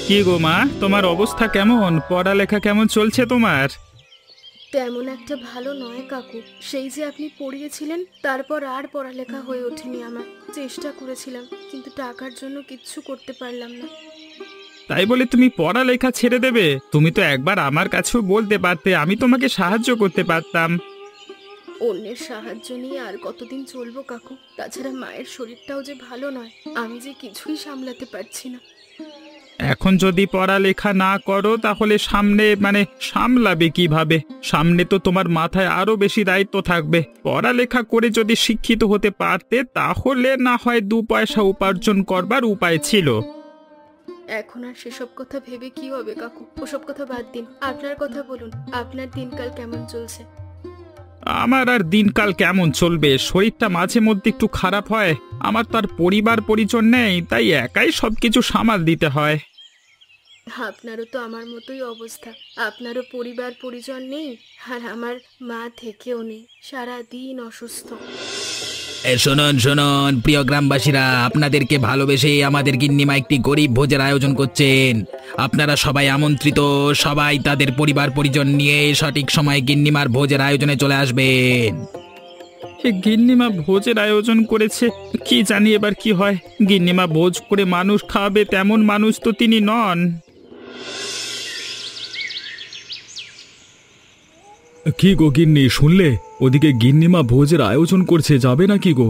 কি গো মা, তোমার অবস্থা কেমন? পড়ালেখা কেমন চলছে তোমার? তেমন একটা ভালো নয় কাকু। সেই যে আপনি পড়িয়েছিলেন, তারপর আর পড়ালেখা হয়ে ওঠেনি আমার। চেষ্টা করেছিলাম, কিন্তু টাকার জন্য কিচ্ছু করতে পারলাম না। তাই বলে তুমি পড়ালেখা ছেড়ে দেবে? তুমি তো একবার আমার কাছেও বলতে পারতে, আমি তোমাকে সাহায্য করতে পারতাম। অন্যের সাহায্য নিয়ে আর কতদিন চলবো কাকু? তাছাড়া মায়ের শরীরটাও যে ভালো নয়, আমি যে কিছুই সামলাতে পারছি না। এখন যদি পড়ালেখা না করো তাহলে সামনে সামলাবে কিভাবে? সামনে তো তোমার মাথায় আরো বেশি দায়িত্ব থাকবে। পড়ালেখা করে যদি শিক্ষিত হতে পারতে তাহলে না হয় দু পয়সা উপার্জন করবার উপায় ছিল। এখন আর সেসব কথা ভেবে কি হবে কাকু? ওসব কথা বাদ দিন, আপনার কথা বলুন। আপনার দিনকাল কেমন চলছে? আমার আর দিনকাল কেমন চলবে? শরীরটা মাঝে মধ্যে একটু খারাপ হয়। আমার তো আর পরিবার পরিজন নেই, তাই একাই সবকিছু সামাল দিতে হয়। আপনারও তো আমার মতোই অবস্থা। আপনারও পরিবার পরিজন নেই, আর আমার মা থেকেও নেই, সারা দিন অসুস্থ। শুনুন শুনুন প্রিয় গ্রামবাসীরা, আপনাদেরকে ভালোবেসে আমাদের গিন্নিমা একটি গরিব ভোজের আয়োজন করছেন। আপনারা সবাই আমন্ত্রিত। সবাই তাদের পরিবার পরিজন নিয়ে সঠিক সময়ে গিন্নিমার ভোজের আয়োজনে চলে আসবেন। এ গিন্নিমা ভোজের আয়োজন করেছে, কি জানি এবার কি হয়। গিন্নিমা ভোজ করে মানুষ খাওয়াবে তেমন মানুষ তো তিনি নন। কি গো গিন্নি, শুনলে ওদিকে গিন্নিমা ভোজের আয়োজন করছে, যাবে নাকি গো?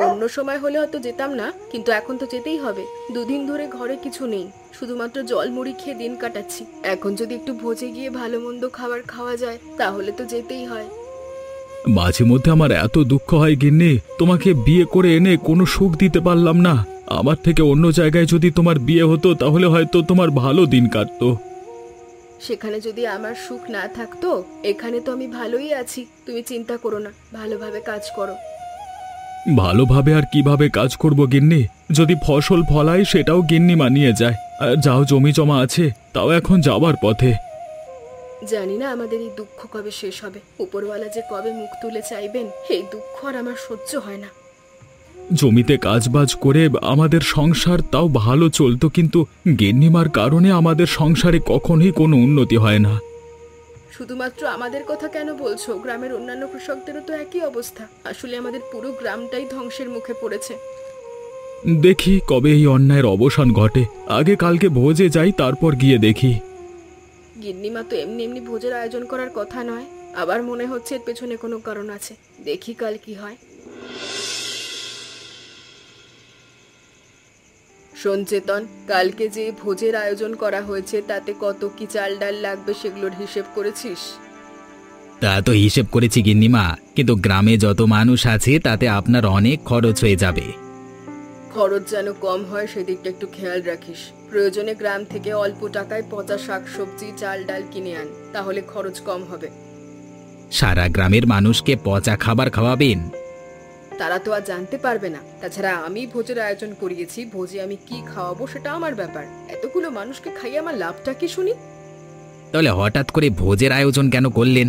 অন্য সময় হলে হয়তো যেতাম না, কিন্তু এখন তো যেতেই হবে। দুদিন ধরে ঘরে কিছু নেই, শুধুমাত্র জল মুড়ি খেয়ে দিন কাটাচ্ছি। এখন যদি একটু ভোজে গিয়ে ভালো মন্দ খাবার খাওয়া যায়, তাহলে তো যেতেই হয়। মাঝে মধ্যে আমার এত দুঃখ হয় গিন্নি, তোমাকে বিয়ে করে এনে কোনো সুখ দিতে পারলাম না। আমার থেকে অন্য জায়গায় যদি তোমার বিয়ে হতো তাহলে হয়তো তোমার ভালো দিন কাটতো। সেখানে যদি আমার সুখ না থাকতো, এখানে তো আমি ভালোই আছি। তুমি চিন্তা করো না, ভালোভাবে কাজ করো। ভালোভাবে আর কিভাবে কাজ করব গিন্নি? যদি ফসল ফলাই সেটাও গিন্নিমা নিয়ে যায়। আর যাও জমি জমা আছে, তাও এখন যাবার পথে। জানি না আমাদের এই দুঃখ কবে শেষ হবে। উপরওয়ালা যে কবে মুখ তুলে চাইবেন, এই দুঃখ আর আমার সহ্য হয় না। জমিতে কাজবাজ করে আমাদের সংসার তাও ভালো চলতো, কিন্তু গিন্নিমার কারণে আমাদের সংসারে কখনোই কোনো উন্নতি হয় না। শুধুমাত্র আমাদের কথা কেন বলছো? গ্রামের অন্যান্য কৃষকদেরও তো একই অবস্থা। আসলে আমাদের পুরো গ্রামটাই ধ্বংসের মুখে পড়েছে। দেখি কবে এই অন্যায়ের অবসান ঘটে। আগে কালকে ভোজে যাই, তারপর গিয়ে দেখি। গিন্নিমা তো এমনি এমনি ভোজের আয়োজন করার কথা নয়। আবার মনে হচ্ছে এর পেছনে কোনো কারণ আছে। দেখি কাল কি হয়। শোন চেতন, কালকে যে ভোজের আয়োজন করা হয়েছে তাতে কত কি চাল ডাল লাগবে সেগুলোর হিসেব করেছিস? তা তো হিসেব করেছি গিন্নিমা, কিন্তু গ্রামে যত মানুষ আছে তাতে আপনার অনেক খরচ হয়ে যাবে। খরচ যেন কম হয় সেদিকটা একটু খেয়াল রাখিস। প্রয়োজনে গ্রাম থেকে অল্প টাকায় পচা শাকসবজি চাল ডাল কিনে আন, তাহলে খরচ কম হবে। সারা গ্রামের মানুষকে পচা খাবার খাওয়াবেন? তারা তো আর জানতে পারবে না। তাছাড়া আমি ভোজের আয়োজন করিয়েছি, ভোজে আমি কি খাওয়াবো সেটা আমার ব্যাপার। এতগুলো মানুষকে খাইয়ে আমার লাভটা কি শুনি? তাহলে হঠাৎ করে ভোজের আয়োজন কেন করলেন?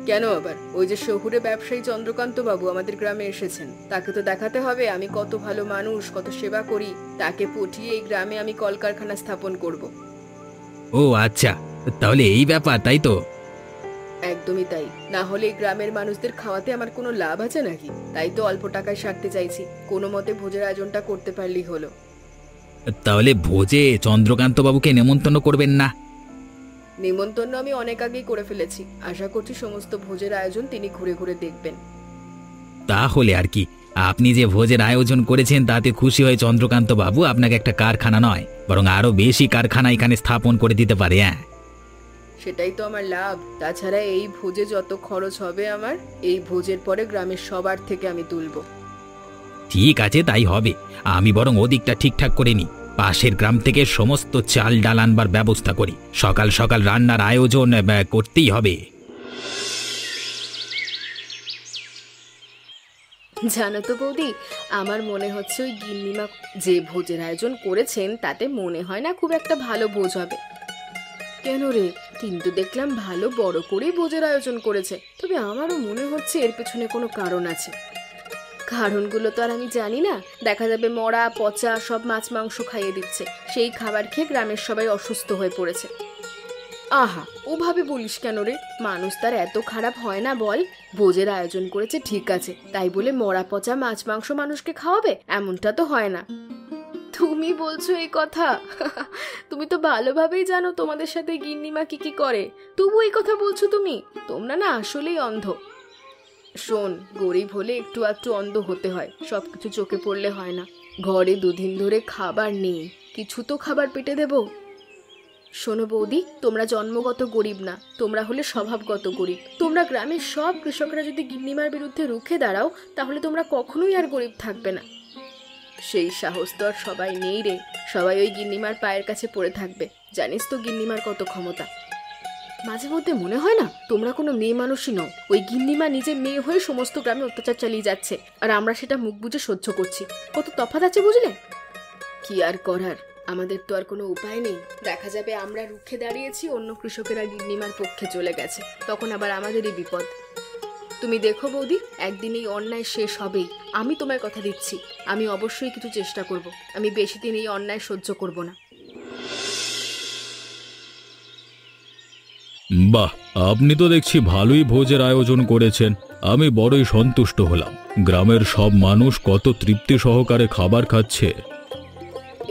কেন আবার? ওই যে শহুরে ব্যবসায়ী চন্দ্রকান্ত বাবু আমাদের গ্রামে এসেছেন, তাকে তো দেখাতে হবে আমি কত ভালো মানুষ, কত সেবা করি। তাকে পটিয়ে এই গ্রামে আমি কলকারখানা স্থাপন করব। ও আচ্ছা, তাহলে এই ব্যাপার, তাই তো? একদমই তাই। না হলে এই গ্রামের মানুষদের খাওয়াতে আমার কোনো লাভ আছে নাকি? তাই তো অল্প টাকায় সারতে চাইছি। কোনো মতে ভোজের আয়োজনটা করতে পারলেই হলো। তাহলে ভোজে চন্দ্রকান্ত বাবুকে নেমন্তন্ন করবেন না? নিমন্ত্রণ আমি অনেক আগেই করে ফেলেছি। আশা করছি সমস্ত ভোজের আয়োজন তিনি ঘুরে ঘুরে দেখবেন। তাহলে আর কি, আপনি যে ভোজের আয়োজন করেছেন তাতে খুশি হয়ে চন্দ্রকান্ত বাবু আপনাকে একটা কারখানা নয়, বরং আরো বেশি কারখানা এখানে স্থাপন করে দিতে পারে। হ্যাঁ, সেটাই তো আমার লাভ। তাছাড়া এই ভোজে যত খরচ হবে আমার, এই ভোজের পরে গ্রামের সবার থেকে আমি তুলবো। ঠিক আছে, তাই হবে। আমি বরং ওদিকটা ঠিকঠাক করে নিই। পাশের গ্রাম থেকে সমস্ত চাল ডাল আনবার ব্যবস্থা করি। সকাল সকাল রান্নার আয়োজন করতেই হবে। জানো তো বৌদি, আমার মনে হচ্ছে ওই গিন্নিমা যে ভোজের আয়োজন করেছেন তাতে মনে হয় না খুব একটা ভালো ভোজ হবে। কেন রে? কিন্তু দেখলাম ভালো বড় করেই ভোজের আয়োজন করেছে। তবে আমারও মনে হচ্ছে এর পেছনে কোনো কারণ আছে। কারণগুলো তো আর আমি জানি না। দেখা যাবে মরা পচা সব মাছ মাংস খাইয়ে দিচ্ছে, সেই খাবার খেয়ে গ্রামের সবাই অসুস্থ হয়ে পড়েছে। আহা, ওভাবে বলিস কেন রে? মানুষ তার এত খারাপ হয় না বল? ভোজের আয়োজন করেছে ঠিক আছে, তাই বলে মরা পচা মাছ মাংস মানুষকে খাওয়াবে এমনটা তো হয় না। তুমি বলছো এই কথা? তুমি তো ভালোভাবেই জানো তোমাদের সাথে গিন্নিমা কি কি করে, তবু এই কথা বলছো তুমি? তোমরা না আসলেই অন্ধ। শোন, গরিব হলে একটু একটু অন্ধ হতে হয়, সবকিছু চোখে পড়লে হয় না। ঘরে দুদিন ধরে খাবার নেই, কিছু তো খাবার পেটে দেব। শোনো বৌদি, তোমরা জন্মগত গরিব না, তোমরা হলে স্বভাবগত গরিব। তোমরা গ্রামের সব কৃষকরা যদি গিন্নিমার বিরুদ্ধে রুখে দাঁড়াও, তাহলে তোমরা কখনোই আর গরিব থাকবে না। সেই সাহস তো আর সবাই নেই রে, সবাই ওই গিন্নিমার পায়ের কাছে পড়ে থাকবে। জানিস তো গিন্নিমার কত ক্ষমতা। মাঝে মধ্যে মনে হয় না তোমরা কোনো মেয়ে মানুষই নও। ওই গিন্নিমা নিজে মেয়ে হয়ে সমস্ত গ্রামে অত্যাচার চালিয়ে যাচ্ছে, আর আমরা সেটা মুখ বুজে সহ্য করছি। কত তফাৎ আছে বুঝলে? কি আর করার, আমাদের তো আর কোনো উপায় নেই। দেখা যাবে আমরা রুখে দাঁড়িয়েছি, অন্য কৃষকেরা গিন্নিমার পক্ষে চলে গেছে, তখন আবার আমাদেরই বিপদ। তুমি দেখো বৌদি, একদিন এই অন্যায় শেষ হবেই, আমি তোমায় কথা দিচ্ছি। আমি অবশ্যই কিছু চেষ্টা করব, আমি বেশি দিন এই অন্যায় সহ্য করব না। বাহ, আপনি তো দেখছি ভালোই ভোজের আয়োজন করেছেন। আমি বড়ই সন্তুষ্ট হলাম। গ্রামের সব মানুষ কত তৃপ্তি সহকারে খাবার খাচ্ছে।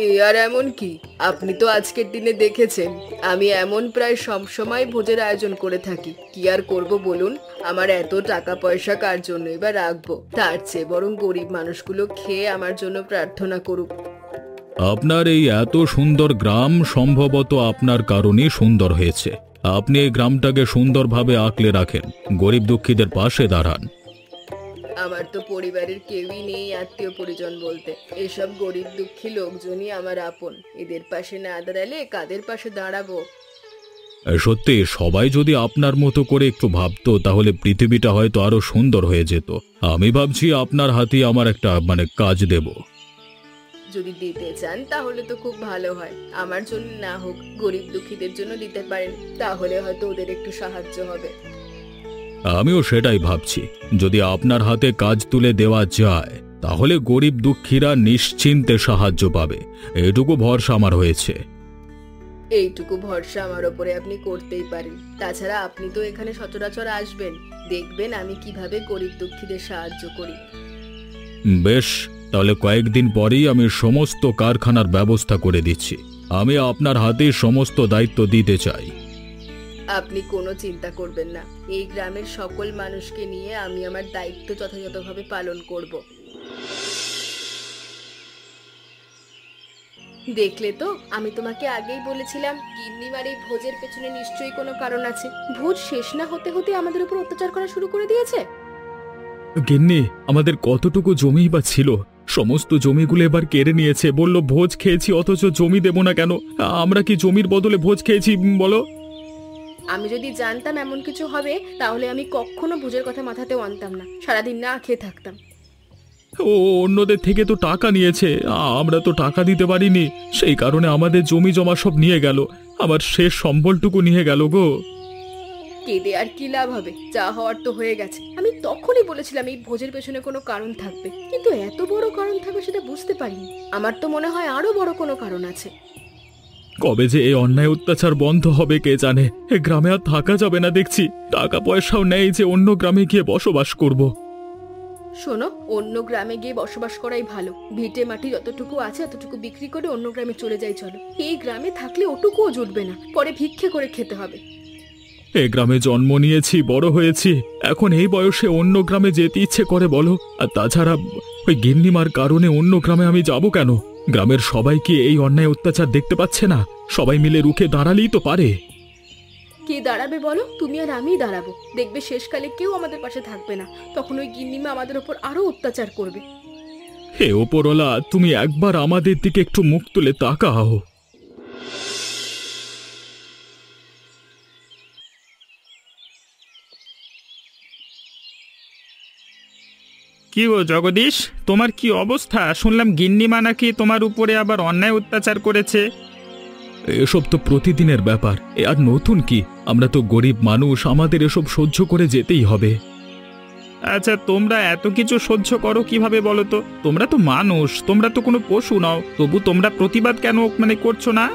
এ আর এমন কি, আপনি তো আজকের দিনে দেখেছেন আমি এমন প্রায় সব সময় ভোজের আয়োজন করে থাকি। কি আর করব বলুন, আমার এত টাকা পয়সা কার জন্যই বা রাখবো? তার চেয়ে বরং গরিব মানুষগুলো খেয়ে আমার জন্য প্রার্থনা করুক। আপনার এই এত সুন্দর গ্রাম সম্ভবত আপনার কারণেই সুন্দর হয়েছে। আপনি এই গ্রামটাকে সুন্দরভাবে আঁকলে রাখেন, গরিব দুঃখীদের পাশে দাঁড়ান। আমার তো পরিবারের কেউই নেই আত্মীয় পরিজন বলতে, এসব গরিব দুঃখী লোকজনই আমার আপন। এদের পাশে না দাঁড়ালে কাদের পাশে দাঁড়াবো? সত্যি সবাই যদি আপনার মতো করে একটু ভাবতো, তাহলে পৃথিবীটা হয়তো আরো সুন্দর হয়ে যেত। আমি ভাবছি আপনার হাতে আমার একটা কাজ দেব। যদি দিতে চান তাহলে তো খুব ভালো হয়। আমার জন্য না হোক, গরিব দুঃখীদের জন্য দিতে পারেন, তাহলে হয়তো ওদের একটু সাহায্য হবে। আমিও সেটাই ভাবছি, যদি আপনার হাতে কাজ তুলে দেওয়া যায় তাহলে গরিব দুঃখীরা নিশ্চিন্তে সাহায্য পাবে, এটুকু ভরসা আমার হয়েছে। এইটুকু ভরসা আমার ওপরে আপনি করতেই পারেন। তাছাড়া আপনি তো এখানে সচরাচর আসবেন, দেখবেন আমি কিভাবে গরিব দুঃখীদের সাহায্য করি। বেশ, তাহলে কয়েকদিন পরেই আমি সমস্ত কারখানার ব্যবস্থা করে দিচ্ছি। আমি আপনার হাতে সমস্ত দায়িত্ব দিতে চাই। আপনি কোনো চিন্তা করবেন না, এই গ্রামের সকল মানুষকে নিয়ে আমি আমার দায়িত্ব যথাযথভাবে পালন করব। দেখলে তো, আমি তোমাকে আগেই বলেছিলাম গিন্নিমার এই ভোজের পেছনে নিশ্চয়ই কোনো কারণ আছে। ভোজ শেষ না হতে হতে আমাদের উপর অত্যাচার করা শুরু করে দিয়েছে। গিন্নি, আমাদের কতটুকু জমি বা ছিল? সমস্ত জমিগুলো এবার কেড়ে নিয়েছে। বলল ভোজ খেয়েছি, অথচ জমি দেব না কেন? আমরা কি জমির বদলে ভোজ খেয়েছি বলো? আমি যদি জানতাম এমন কিছু হবে, তাহলে আমি কখনো ভোজের কথা মাথাতেও আনতাম না, সারাদিন না খেয়ে থাকতাম। ও অন্যদের থেকে তো টাকা নিয়েছে, আমরা তো টাকা দিতে পারিনি, সেই কারণে আমাদের জমি জমা সব নিয়ে গেল। আমার শেষ সম্বলটুকু নিয়ে গেল গো। কেঁদে আর কি লাভ হবে? যা হওয়ার তো হয়ে গেছে। আমি তখনই বলেছিলাম এই ভোজের পেছনে কোনো কারণ থাকবে, কিন্তু এত বড় কারণ থাকবে সেটা বুঝতে পারিনি। আমার তো মনে হয় আরো বড় কোনো কারণ আছে। কবে যে এই অন্যায় অত্যাচার বন্ধ হবে কে জানে। এ গ্রামে আর থাকা যাবে না দেখছি। টাকা পয়সাও নেই যে অন্য গ্রামে গিয়ে বসবাস করব। শোনো, অন্য গ্রামে গিয়ে বসবাস করাই ভালো। ভিটে মাটি যতটুকু আছে ততটুকু বিক্রি করে অন্য গ্রামে চলে যাই চলো। এই গ্রামে থাকলে ওটুকুও জুটবে না, পরে ভিক্ষে করে খেতে হবে। এই গ্রামে জন্ম নিয়েছি, বড় হয়েছি, এখন এই বয়সে অন্য গ্রামে যেতে ইচ্ছে করে বলো? আর তাছাড়া ওই গিন্নিমার কারণে অন্য গ্রামে আমি যাব কেন? গ্রামের সবাই কি এই অন্যায় অত্যাচার দেখতে পাচ্ছে না? সবাই মিলে রুখে দাঁড়ালেই তো পারে। কে দাঁড়াবে বলো? তুমি আর আমি দাঁড়াবো। দেখবে শেষকালে কেউ আমাদের পাশে থাকবে না, তখন ওই গিন্নিমা আমাদের ওপর আরো অত্যাচার করবে। হে ওপরওয়ালা, তুমি একবার আমাদের দিকে একটু মুখ তুলে তাকাও। কি গো জগদীশ, তোমার কি অবস্থা? শুনলাম গিন্নিমা নাকি তোমার উপরে আবার অন্যায় অত্যাচার করেছে। এসব তো প্রতিদিনের ব্যাপার, এ আর নতুন কি? আমরা তো গরিব মানুষ, আমাদের এসব সহ্য করে যেতেই হবে। আচ্ছা, তোমরা এত কিছু সহ্য করো কিভাবে বলো তো? তোমরা তো মানুষ, তোমরা তো কোনো পশু নও, তবু তোমরা প্রতিবাদ কেন করছো না?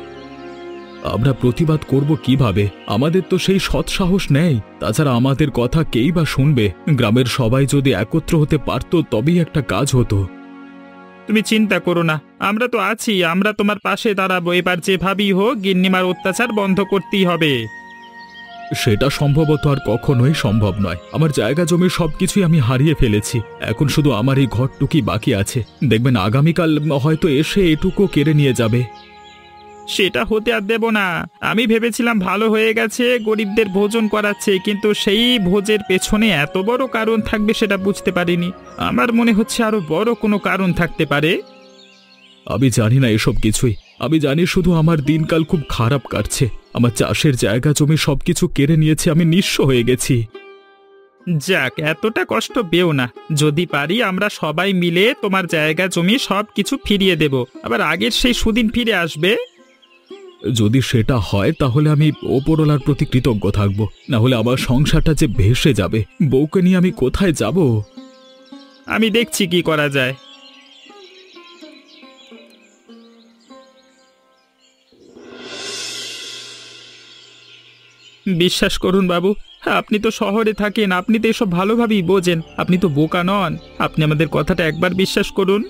আমরা প্রতিবাদ করব কিভাবে? আমাদের তো সেই সৎ সাহস নেই। তাছাড়া আমাদের কথা কেই বা শুনবে? গ্রামের সবাই যদি একত্র হতে পারতো তবেই একটা কাজ হতো। তুমি চিন্তা করো না, আমরা তো আছি, আমরা তোমার পাশে দাঁড়াবো। এবার যেভাবেই হোক গিন্নিমার অত্যাচার বন্ধ করতেই হবে। সেটা সম্ভবত আর কখনোই সম্ভব নয়। আমার জায়গা জমি সবকিছুই আমি হারিয়ে ফেলেছি। এখন শুধু আমার এই ঘরটুকি বাকি আছে। দেখবেন আগামীকাল হয়তো এসে এটুকু কেড়ে নিয়ে যাবে। সেটা হতে আর দেব না। আমি ভেবেছিলাম ভালো হয়ে গেছে, গরিবদের ভোজন করাচ্ছে, কিন্তু সেই ভোজের পেছনে এত বড় কারণ থাকবে সেটা বুঝতে পারিনি। আমার মনে হচ্ছে আরো বড় কোনো কারণ থাকতে পারে। আমি জানি না এসব কিছুই। আমি জানি শুধু আমার দিনকাল খুব খারাপ কাটছে। আমার চাষের জায়গা জমি সবকিছু কেড়ে নিয়েছে, আমি নিঃস্ব হয়ে গেছি। যাক, এতটা কষ্ট পেও না। যদি পারি আমরা সবাই মিলে তোমার জায়গা জমি সব কিছু ফিরিয়ে দেব, আবার আগের সেই সুদিন ফিরে আসবে। যদি সেটা হয় তাহলে আমি ওপরওয়ালার প্রতি কৃতজ্ঞ থাকব। না হলে আমার সংসারটা যে ভেসে যাবে। বউকে নিয়ে আমি কোথায় যাব? আমি দেখছি কি করা যায়। বিশ্বাস করুন বাবু, আপনি তো শহরে থাকেন, আপনি তো এসব ভালোভাবেই বোঝেন। আপনি তো বোকা নন, আপনি আমাদের কথাটা একবার বিশ্বাস করুন।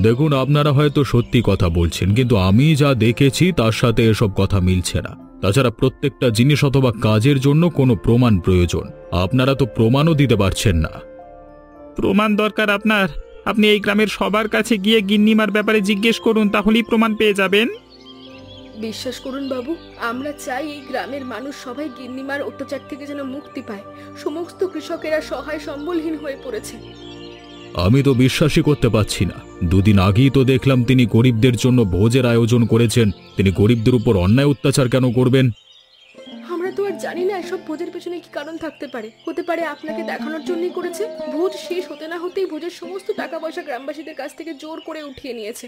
দেখুন, আপনারা হয়তো সত্যি কথা বলছেন, কিন্তু আমি যা দেখেছি তার সাথে এসব কথা মিলছে না। তাছাড়া প্রত্যেকটা জিনিস অথবা কাজের জন্য কোনো প্রমাণ প্রয়োজন। আপনারা তো প্রমাণও দিতে পারছেন না। প্রমাণ দরকার আপনার? আপনি এই গ্রামের সবার কাছে গিয়ে গিন্নিমার ব্যাপারে জিজ্ঞেস করুন, তাহলেই প্রমাণ পেয়ে যাবেন। বিশ্বাস করুন বাবু, আমরা চাই এই গ্রামের মানুষ সবাই গিন্নিমার অত্যাচার থেকে যেন মুক্তি পায়। সমস্ত কৃষকেরা সহায় সম্বলহীন হয়ে পড়েছে। আমি তো বিশ্বাসই করতে পারছি না। দুদিন আগেই তো দেখলাম তিনি গরিবদের জন্য ভোজের আয়োজন করেছেন। তিনি গরিবদের উপর অন্যায় অত্যাচার কেন করবেন? আমরা তো আর জানি না এসব ভোজের পেছনে কি কারণ থাকতে পারে। হতে পারে আপনাকে দেখানোর জন্যই করেছে। ভোজ শেষ হতে না হতেই ভোজের সমস্ত টাকা পয়সা গ্রামবাসীদের কাছ থেকে জোর করে উঠিয়ে নিয়েছে।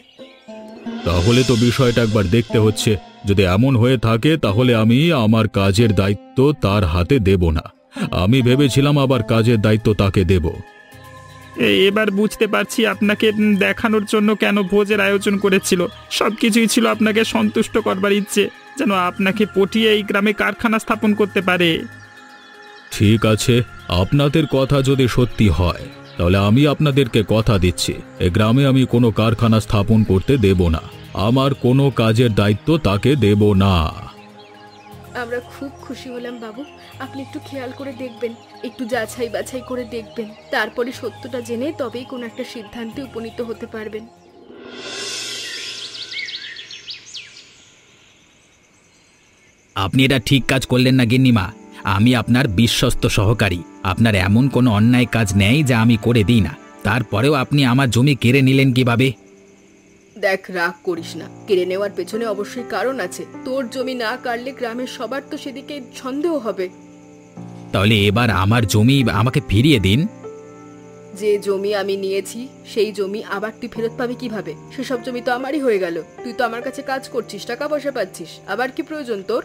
তাহলে তো বিষয়টা একবার দেখতে হচ্ছে। যদি এমন হয়ে থাকে তাহলে আমি আমার কাজের দায়িত্ব তার হাতে দেব না। আমি ভেবেছিলাম আবার কাজের দায়িত্ব তাকে দেব। এবার বুঝতে পারছি আপনাকে দেখানোর জন্য কেন ভোজের আয়োজন করেছিল। সবকিছুই ছিল আপনাকে সন্তুষ্ট করবার ইচ্ছে, যেন আপনাকে পটিয়ে এই গ্রামে কারখানা স্থাপন করতে পারে। ঠিক আছে, আপনাদের কথা যদি সত্যি হয় তাহলে আমি আপনাদেরকে কথা দিচ্ছি, এ গ্রামে আমি কোনো কারখানা স্থাপন করতে দেব না। আমার কোনো কাজের দায়িত্ব তাকে দেব না। আমরা খুব খুশি হলাম বাবু। আপনি একটু খেয়াল করে দেখবেন, একটু যাচাই বাছাই করে দেখবেন, তারপরে সত্যটা জেনে তবেই কোনো একটা সিদ্ধান্তে উপনীত হতে পারবেন। আপনি এটা ঠিক কাজ করলেন না গিন্নিমা। আমি আপনার বিশ্বস্ত সহকারী। আপনার এমন কোনো অন্যায় কাজ নেই যা আমি করে দিই না। তারপরেও আপনি আমার জমি কেড়ে নিলেন কিভাবে? দেখ, রাগ করিস না। কেড়ে নেওয়ার পেছনে অবশ্যই কারণ আছে। তোর জমি না কাটলে গ্রামের সবার তো সেদিকে সন্দেহ হবে। তাহলে এবার আমার জমি আমাকে ফিরিয়ে দিন। যে জমি আমি নিয়েছি সেই জমি আবার তুই ফেরত পাবি কিভাবে? সেসব জমি তো আমারই হয়ে গেল। তুই তো আমার কাছে কাজ করছিস, টাকা পয়সা পাচ্ছিস, আবার কি প্রয়োজন তোর?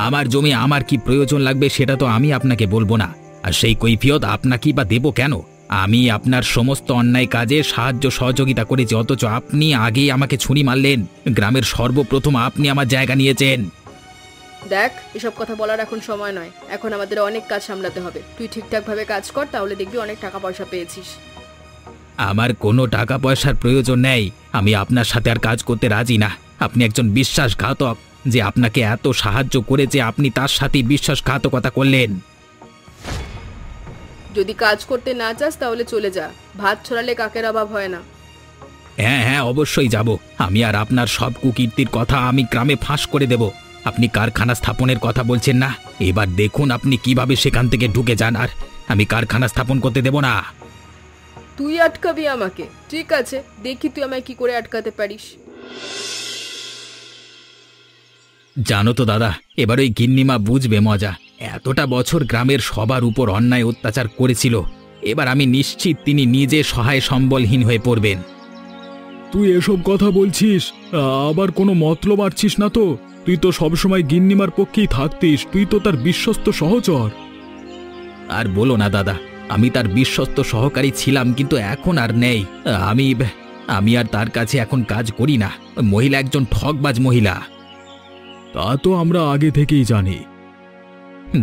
আমার জমি আমার কি প্রয়োজন লাগবে সেটা তো আমি আপনাকে বলবো না। আর সেই কৈফিয়ত আপনাকেই বা দেব কেন? আমি আপনার সমস্ত অন্যায় কাজে সাহায্য সহযোগিতা করেছি, অথচ আপনি আগেই আমাকে ছুরি মারলেন। গ্রামের সর্বপ্রথম আপনি আমার জায়গা নিয়েছেন। দেখ, এসব কথা বলার এখন সময় নয়। এখন আমাদের অনেক কাজ সামলাতে হবে। তুই ঠিকঠাক ভাবে কাজ কর, তাহলে দেখবি অনেক টাকা পয়সা পেয়েছিস। আমার কোনো টাকা পয়সার প্রয়োজন নেই। আমি আপনার সাথে আর কাজ করতে রাজি না। আপনি একজন বিশ্বাসঘাতক। যে আপনাকে এত সাহায্য করেছে আপনি তার সাথে বিশ্বাসঘাতকতা করলেন। যদি কাজ করতে না চাস তাহলে চলে যা। ভাত ছড়ালে কাকের অভাব হয় না। হ্যাঁ হ্যাঁ, অবশ্যই যাব। আমি আর আপনার সব কুকীর্তির কথা আমি গ্রামে ফাঁস করে দেব। আপনি কারখানা স্থাপনের কথা বলছেন না? এবার দেখুন আপনি কিভাবে সেখান থেকে ঢুকে যান। আর আমি কারখানা স্থাপন করতে দেব না। তুই আটকাবি আমাকে? ঠিক আছে, দেখি তুই আমায় কি করে আটকাতে পারিস। জানো তো দাদা, এবার ওই গিন্নিমা বুঝবে মজা। এতটা বছর গ্রামের সবার উপর অন্যায় অত্যাচার করেছিল, এবার আমি নিশ্চিত তিনি নিজে সহায় সম্বলহীন হয়ে পড়বেন। তুই এসব কথা বলছিস? আবার কোনো মতলব মারছিস না তো? তুই তো সবসময় গিন্নিমার পক্ষেই থাকতিস। তুই তো তার বিশ্বস্ত সহচর। আর বলো না দাদা, আমি তার বিশ্বস্ত সহকারী ছিলাম, কিন্তু এখন আর নেই। আমি আমি আর তার কাছে এখন কাজ করি না। ওই মহিলা একজন ঠকবাজ মহিলা। তা তো আমরা আগে থেকেই জানি।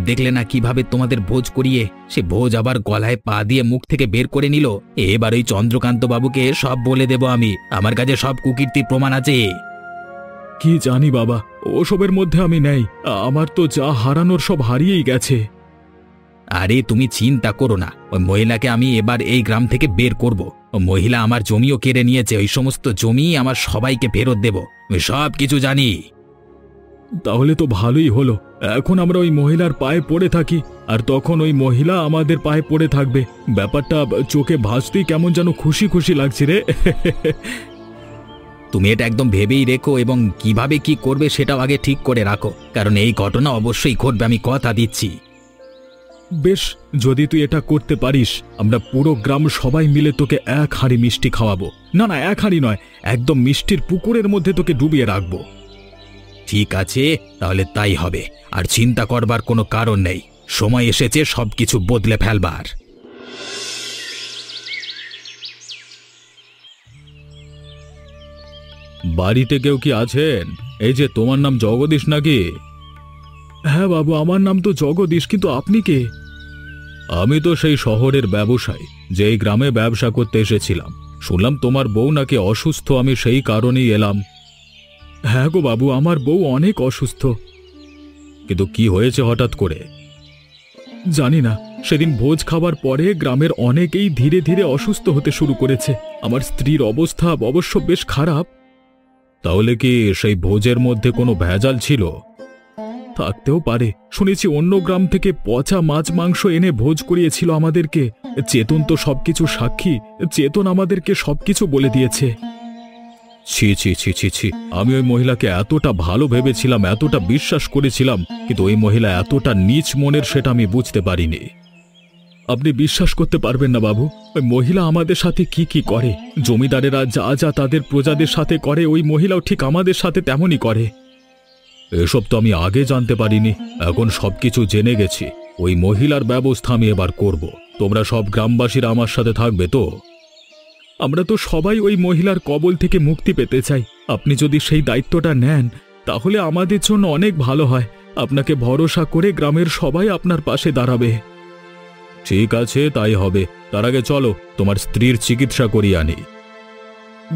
দেখলে না কিভাবে তোমাদের ভোজ করিয়ে সে ভোজ আবার গলায় পা দিয়ে মুখ থেকে বের করে নিল। এবার ওই চন্দ্রকান্ত বাবুকে সব বলে দেব আমি। আমার কাছে সব কুকীর্তির প্রমাণ আছে। কি জানি বাবা, ওসবের মধ্যে আমি নেই। আমার তো যা হারানোর সব হারিয়েই গেছে। আরে তুমি চিন্তা করো না, ওই মহিলাকে আমি এবার এই গ্রাম থেকে বের করব। ও মহিলা আমার জমিও কেড়ে নিয়েছে, ওই সমস্ত জমি আমার সবাইকে ফেরত দেব। আমি সব কিছু জানি। তাহলে তো ভালোই হলো। এখন আমরা ওই মহিলার পায়ে পড়ে থাকি, আর তখন ওই মহিলা আমাদের পায়ে পড়ে থাকবে। ব্যাপারটা চোখে ভাসতেই কেমন যেন খুশি খুশি লাগছে রে। তুমি এটা একদম ভেবেই রেখো, এবং কিভাবে কি করবে সেটাও আগে ঠিক করে রাখো, কারণ এই ঘটনা অবশ্যই ঘটবে, আমি কথা দিচ্ছি। বেশ, যদি তুই এটা করতে পারিস, আমরা পুরো গ্রাম সবাই মিলে তোকে 1 হাঁড়ি মিষ্টি খাওয়াবো। না না, 1 হাঁড়ি নয়, একদম মিষ্টির পুকুরের মধ্যে তোকে ডুবিয়ে রাখবো। ঠিক আছে, তাহলে তাই হবে। আর চিন্তা করবার কোনো কারণ নেই, সময় এসেছে সবকিছু বদলে ফেলবার। বাড়িতে কেউ কি আছেন? এই যে, তোমার নাম জগদীশ নাকি? হ্যাঁ বাবু, আমার নাম তো জগদীশ, কিন্তু আপনি কে? আমি তো সেই শহরের ব্যবসায়ী, যেই গ্রামে ব্যবসা করতে এসেছিলাম। শুনলাম তোমার বউ নাকি অসুস্থ, আমি সেই কারণেই এলাম। হ্যাঁ গো বাবু, আমার বউ অনেক অসুস্থ। কিন্তু কি হয়েছে হঠাৎ করে? জানি না, সেদিন ভোজ খাবার পরে গ্রামের অনেকেই ধীরে ধীরে অসুস্থ হতে শুরু করেছে। আমার স্ত্রীর অবস্থা অবশ্য বেশ খারাপ। তাহলে কি সেই ভোজের মধ্যে কোনো ভেজাল ছিল? থাকতেও পারে। শুনেছি অন্য গ্রাম থেকে পচা মাছ মাংস এনে ভোজ করিয়েছিল আমাদেরকে। চেতন তো সবকিছু সাক্ষী, চেতন আমাদেরকে সবকিছু বলে দিয়েছে। ছি ছি ছি ছি ছি, আমি ওই মহিলাকে এতটা ভালো ভেবেছিলাম, এতটা বিশ্বাস করেছিলাম, কিন্তু ওই মহিলা এতটা নীচ মনের সেটা আমি বুঝতে পারিনি। আপনি বিশ্বাস করতে পারবেন না বাবু, ওই মহিলা আমাদের সাথে কি কি করে। জমিদারেরা যা যা তাদের প্রজাদের সাথে করে, ওই মহিলাও ঠিক আমাদের সাথে তেমনই করে। এসব তো আমি আগে জানতে পারিনি, এখন সবকিছু জেনে গেছি। ওই মহিলার ব্যবস্থা আমি এবার করব। তোমরা সব গ্রামবাসীরা আমার সাথে থাকবে তো? আমরা তো সবাই ওই মহিলার কবল থেকে মুক্তি পেতে চাই। আপনি যদি সেই দায়িত্বটা নেন, তাহলে আমাদের জন্য অনেক ভালো হয়। আপনাকে ভরসা করে গ্রামের সবাই আপনার পাশে দাঁড়াবে। ঠিক আছে, তাই হবে। তার আগে চলো তোমার স্ত্রীর চিকিৎসা করিয়ে আনি।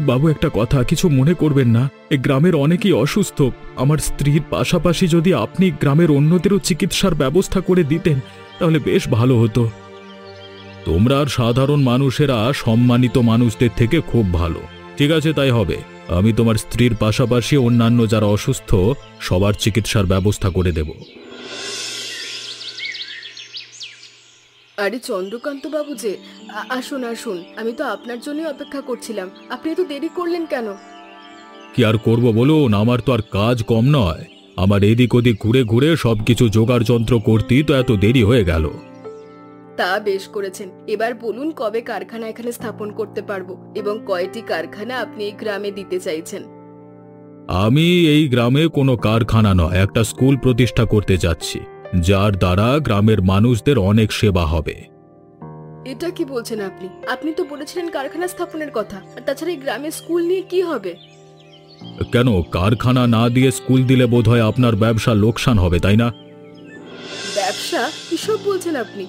বাবু, একটা কথা, কিছু মনে করবেন না। এই গ্রামের অনেকেই অসুস্থ। আমার স্ত্রীর পাশাপাশি যদি আপনি গ্রামের অন্যদেরও চিকিৎসার ব্যবস্থা করে দিতেন, তাহলে বেশ ভালো হতো। তোমরা আর সাধারণ মানুষেরা সম্মানিত মানুষদের থেকে খুব ভালো। ঠিক আছে, তাই হবে। আমি তোমার স্ত্রীর পাশাপাশি অন্যান্য যারা অসুস্থ সবার চিকিৎসার ব্যবস্থা করে দেব। আরে চন্দ্রকান্ত বাবু যে, আসুন আসুন, আমি তো আপনার জন্যই অপেক্ষা করছিলাম। আপনি এত দেরি করলেন কেন? কি আর করব বলুন, আমার তো আর কাজ কম নয়। আমার এদিক ওদিক ঘুরে ঘুরে সবকিছু জোগাড় যন্ত্র করতেই তো এত দেরি হয়ে গেল। তা বেশ করেছেন। এবার বলুন, কবে কারখানা এখানে স্থাপন করতে পারবো, এবং কয়টি কারখানা আপনি এই গ্রামে দিতে চাইছেন? আমি এই গ্রামে কোনো কারখানা নয়, একটা স্কুল প্রতিষ্ঠা করতে যাচ্ছি, যার দ্বারা গ্রামের মানুষদের অনেক সেবা হবে। এটা কি বলছেন আপনি? আপনি তো বলেছিলেন কারখানা স্থাপনের কথা। আর তাছাড়া এই গ্রামে স্কুল নিয়ে কি হবে? কেন, কারখানা না দিয়ে স্কুল দিলে বোধহয় আপনার ব্যবসা লোকসান হবে, তাই না? ব্যবসা? কিসব বলছেন আপনি?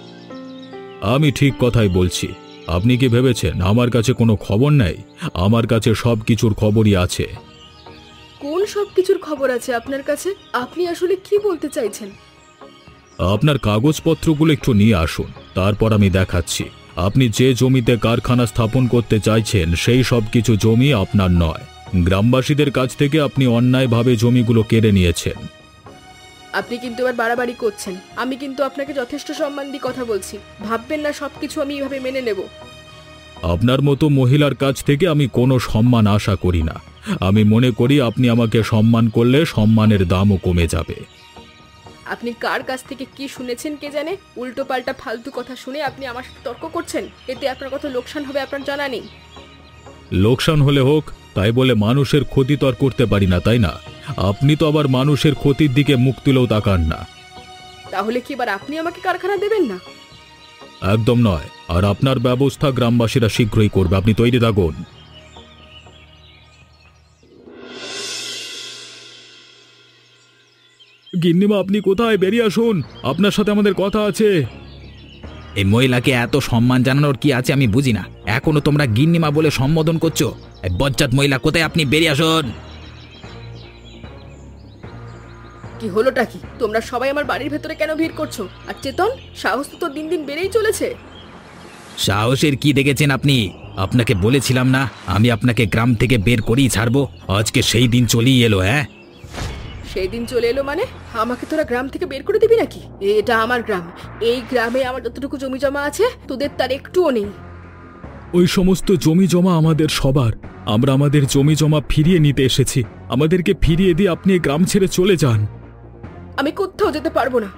আমি ঠিক কথাই বলছি। আপনি কি ভেবেছেন আমার কাছে কোনো খবর নেই? আমার কাছে সব কিছুর খবরই আছে। কোন সব কিছুর খবর আছে আপনার কাছে? আপনি আসলে কি বলতে চাইছেন? আপনার কাগজপত্রগুলো একটু নিয়ে আসুন, তারপর আমি দেখাচ্ছি। আপনি যে জমিতে কারখানা স্থাপন করতে চাইছেন সেই সব কিছু জমি আপনার নয়। গ্রামবাসীদের কাছ থেকে আপনি অন্যায়ভাবে জমিগুলো কেড়ে নিয়েছেন। আপনি কিন্তু এবার বাড়াবাড়ি করছেন। আমি কিন্তু আপনাকে যথেষ্ট সম্মান দিয়ে কথা বলছি। ভাববেন না সবকিছু আমি এইভাবে মেনে নেব। আপনার মতো মহিলার কাছ থেকে আমি কোনো সম্মান আশা করি না। আমি মনে করি আপনি আমাকে সম্মান করলে সম্মানের দামও কমে যাবে। আপনি কার কাছ থেকে কি শুনেছেন কে জানে? উল্টো পাল্টা ফালতু কথা শুনে আপনি আমার সাথে তর্ক করছেন। এতে আপনার কত লোকসান হবে আপনার জানা নেই। লোকসান হলে হোক, তাই বলে মানুষের ক্ষতি তো আর করতে পারি না, তাই না? আপনি তো আবার মানুষের ক্ষতির দিকে মুখ তুলেও তাকান না। তাহলে কি এবার আপনি আমাকে কারখানা দেবেন না? একদম নয়, আর আপনার ব্যবস্থা গ্রামবাসীরা শীঘ্রই করবে, আপনি তৈরি থাকুন। গিন্নিমা, আপনি কোথায়? বেরিয়ে আসুন, আপনার সাথে আমাদের কথা আছে। এই মহিলাকে এত সম্মান জানানোর কি আছে আমি বুঝি না, এখনো তোমরা গিন্নিমা বলে সম্বোধন করছো। এই বজ্জাত মহিলা কোথায়, আপনি বেরিয়ে আসুন। কি হলোটা কি? তোমরা সবাই আমার বাড়ির ভেতরে কেন ভিড় করছো? আর চেতন, সাহস তো দিন দিন বেড়েই চলেছে। সাহসের কি দেখেছেন আপনি? আপনাকে বলেছিলাম না আমি আপনাকে গ্রাম থেকে বের করেই ছাড়বো। আজকে সেই দিন চলেই এলো। হ্যাঁ, সেই দিন চলে এলো মানে? আমাকে তোরা গ্রাম থেকে বের করে দিবি নাকি? এটা আমার গ্রাম, এই গ্রামে আমার যতটুকু জমি জমা আছে তোদের তার একটুও নেই। ওই সমস্ত জমি জমা আমাদের সবার, আমরা আমাদের জমি জমা ফিরিয়ে নিতে এসেছি। আমাদেরকে ফিরিয়ে দিয়ে আপনি এই গ্রাম ছেড়ে চলে যান। আমি কোথাও যেতে পারবো না।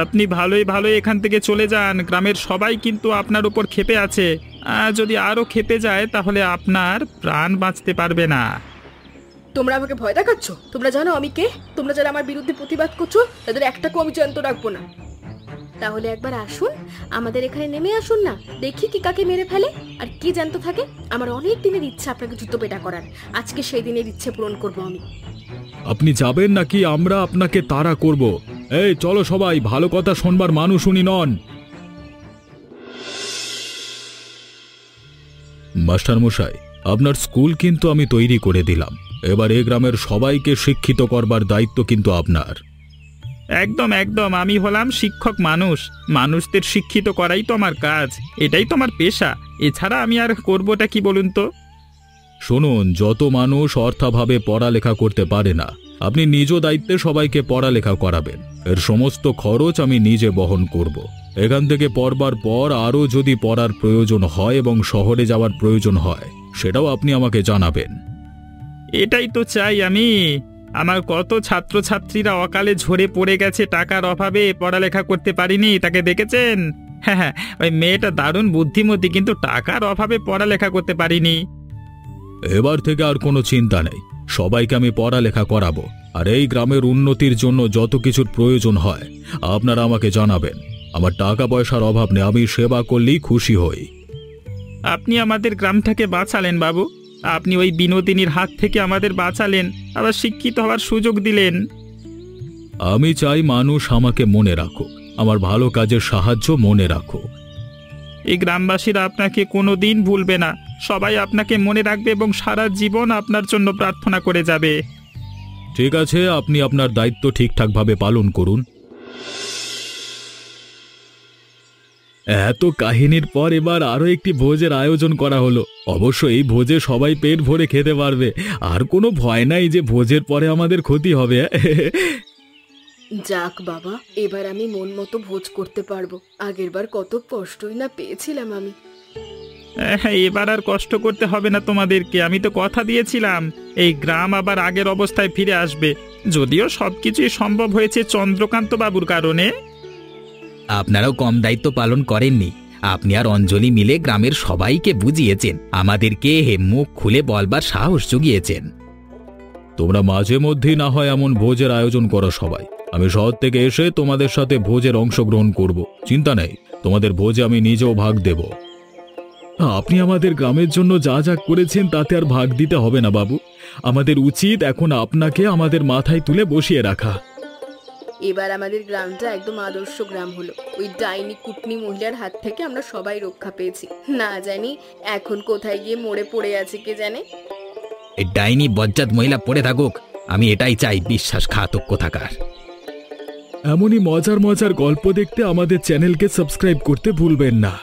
আপনি ভালোই ভালোই এখান থেকে চলে যান, গ্রামের সবাই কিন্তু আপনার উপর ক্ষেপে আছে। যদি আরও ক্ষেপে যায় তাহলে আপনার প্রাণ বাঁচতে পারবে না। তোমরা আমাকে ভয় দেখাচ্ছ? তোমরা জানো আমি কে? তোমরা যারা আমার বিরুদ্ধে প্রতিবাদ করছো তাদের একটাকেও আমি জ্যান্ত রাখবো না। তাহলে একবার আসুন, আমাদের এখানে নেমে আসুন না, দেখি কি কাকে মেরে ফেলে আর কি জ্যান্ত থাকে। আমার অনেক দিনের ইচ্ছা আপনাকে জুতো পেটা করার, আজকে সেই দিনের ইচ্ছে পূরণ করবো আমি। আপনি যাবেন নাকি আমরা আপনাকে তাড়া করব? এই চলো সবাই, ভালো কথা শোনবার মানুষ উনি নন। মাস্টার মশাই, আপনার স্কুল কিন্তু আমি তৈরি করে দিলাম, এবার এই গ্রামের সবাইকে শিক্ষিত করবার দায়িত্ব কিন্তু আপনার। একদম একদম, আমি হলাম শিক্ষক মানুষ, মানুষদের শিক্ষিত করাই তো আমার কাজ, এটাই তো আমার পেশা। এছাড়া আমি আর করবোটা কি বলুন তো? শুনুন, যত মানুষ অর্থাভাবে পড়ালেখা করতে পারে না, আপনি নিজ দায়িত্বে সবাইকে পড়ালেখা করাবেন। এর সমস্ত খরচ আমি নিজে বহন করব। এখান থেকে পড়বার পর আরও যদি পড়ার প্রয়োজন হয় এবং শহরে যাওয়ার প্রয়োজন হয়, সেটাও আপনি আমাকে জানাবেন। এটাই তো চাই আমি। আমার কত ছাত্রছাত্রীরা অকালে ঝরে পড়ে গেছে টাকার অভাবে, পড়ালেখা করতে পারিনি, তাকে দেখেছেন? হ্যাঁ, ওই মেয়েটা দারুণ বুদ্ধিমতী, কিন্তু টাকার অভাবে পড়ালেখা করতে পারিনি। এবার থেকে আর কোনো চিন্তা নেই, সবাইকে আমি পড়ালেখা করাবো। আর এই গ্রামের উন্নতির জন্য যত কিছুর প্রয়োজন হয় আপনারা আমাকে জানাবেন। আমার টাকা পয়সার অভাব নেই, আমি সেবা করলেই খুশি হই। আপনি আমাদের গ্রামটাকে বাঁচালেন বাবু, আপনি ওই বিনোদিনীর হাত থেকে আমাদের বাঁচালেন, আবার শিক্ষিত হওয়ার সুযোগ দিলেন। আমি চাই মানুষ আমাকে মনে রাখুক, আমার ভালো কাজের সাহায্য মনে রাখুক। এই গ্রামবাসীরা আপনাকে কোনোদিন ভুলবে না, সবাই আপনাকে মনে রাখবে এবং সারা জীবন আপনার জন্য প্রার্থনা করে যাবে। ঠিক আছে, আপনি আপনার দায়িত্ব ঠিকঠাকভাবে পালন করুন। এত কাহিনীর পর এবার আরো একটি ভোজের আয়োজন করা হলো। অবশ্য এই ভোজে সবাই পেট ভরে খেতে পারবে, আর কোনো ভয় নাই যে ভোজের পরে আমাদের ক্ষতি হবে। যাক বাবা, এবার আমি মন মতো ভোজ করতে পারবো। আগেরবার কত কষ্টই না পেয়েছিলাম আমি। হ্যাঁ, এবার আর কষ্ট করতে হবে না তোমাদেরকে, আমি তো কথা দিয়েছিলাম এই গ্রাম আবার আগের অবস্থায় ফিরে আসবে। যদিও সবকিছুই সম্ভব হয়েছে চন্দ্রকান্ত বাবুর কারণে। আপনারাও কম দায়িত্ব পালন করেননি। আপনি আর অঞ্জলি মিলে গ্রামের সবাইকে বুঝিয়েছেন, আমাদেরকে মুখ খুলে বলবার সাহস জুগিয়েছেন। তোমরা মাঝে মধ্যেই না হয় এমন ভোজের আয়োজন করো সবাই। আমি শহর থেকে এসে তোমাদের সাথে ভোজের অংশগ্রহণ করব, চিন্তা নেই, তোমাদের ভোজে আমি নিজেও ভাগ দেব। আপনি আমাদের গ্রামের জন্য যা যা করেছেন তাতে আর ভাগ দিতে হবে না বাবু। আমাদের উচিত এখন আপনাকে আমাদের মাথায় তুলে বসিয়ে রাখা। এবার আমাদের গ্রামটা একদম আদর্শ গ্রাম হলো। ওই ডাইনি কুটনি মহিলার হাত থেকে আমরা সবাই রক্ষা পেয়েছি। না জানি এখন কোথায় গিয়ে মরে পড়ে আছে কে জানে। এই ডাইনি বজ্জাত মহিলা পড়ে থাকুক, আমি এটাই চাই, বিশ্বাসঘাতক কোথাকার। এমনই মজার মজার গল্প দেখতে আমাদের চ্যানেলকে সাবস্ক্রাইব করতে ভুলবেন না।